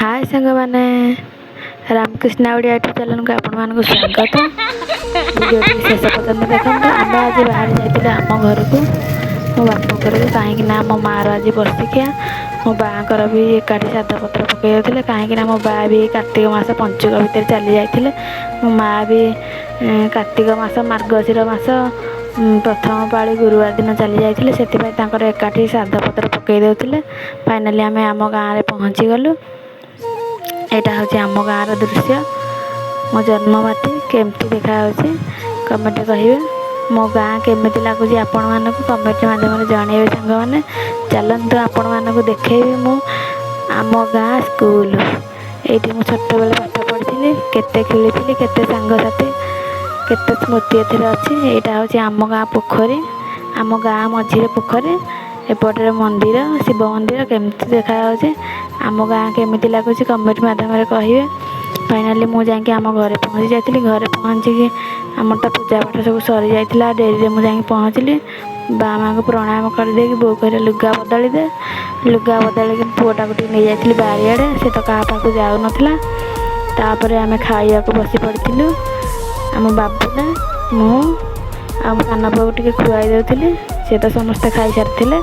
हाय सांग मैंने Ramakrishna Odia YouTube channel को आपण को स्वागत। वीडियो शेष पर्यटन देखते आम आज बाहर जाते आम घर को मो बाप घर को कहीं मो मार आज बर्षिकिया मो बाँकर भी एकाठी सादा पत्र पकई कहीं मो बा भी कार्तिक मास पंचुक भितर चली जाते मो माँ भी कार्तिक मास मार्गशीर मास प्रथम पाली गुरुवार दिन चली जाते से एकाठी सादा पत्र पकई देते। फाइनाली आम आम गाँव में पहुँची गलु। यहाँ हूँ आम गाँव दृश्य मो जन्ममाटी केमती देखा कमेंट कहे मो गाँ केमी लगुच आपण मानक कमेंट माध्यम जनइबे सांग मैंने चलतु आपण मानक देखेबी मु आम गाँ स्कूल ये मु छोट बेले पाठ पढ़ी केते खेली केते सांगसाथी केते स्मृति अच्छी। यहाँ हूँ आम गाँ पोखरी आम गाँ मझीरे पोखरी एपटे मंदिर शिव मंदिर केमती देखा आम गाँ केमी लगुच कमेंट माध्यम कहे। फाइनाली मुझे आम घर पहुँची जाती घर पहुँचिकी आम तो पूजा पाठ सब सरी जाता डेरी मुझे पहुँचली बा माँ को प्रणाम करदे बो कह लुगा बदली दे लुगा बदल पुआटा को नहीं जाती बारियाड़े से तो क्या पाक जाऊ नापर आम खाइया बसी पड़ू आम बाबूला मु आम सान पुआ टे खुआई देती सी तो समस्ते खाई सारी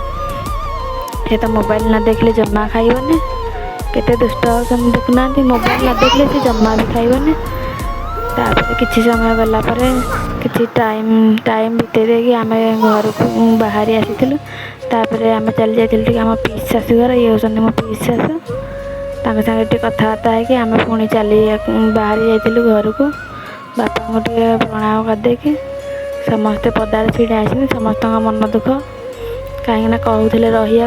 से तो मोबाइल न देखले जमा खाइबनी केते दुष्ट देखुना मोबाइल न देखले से जमा भी खाइबनी। तापर किसी समय गला किसी टाइम बीते देगी आम घर को बाहरी आसी तापर आम चली जाइल आम पीस शाशु घर ये होती मो पीस शाशु सागे कथबार्ता है आम पुणी चली बाहरी जाइलु घर को बापा को टे प्रणाम करदेकी समस्ते पदार छिड़ा समस्त मन दुख कहीं कहते रही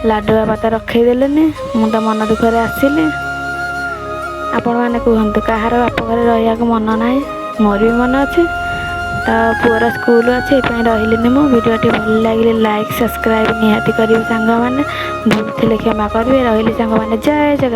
लाडू बाबा तो रखईदेले मुझे मन दुखरे आसिली। आपण मैंने कहतु कहार बाप घर रहा मन ना मोर भी मन अच्छे तो पुअर स्कूल अच्छे ये रही मो वीडियो भल लगे लाइक सब्सक्राइब निहाती करेंगे सांग मैंने भूल थे क्षमा करेंगे रही सांग मैंने जय जगन्नाथ।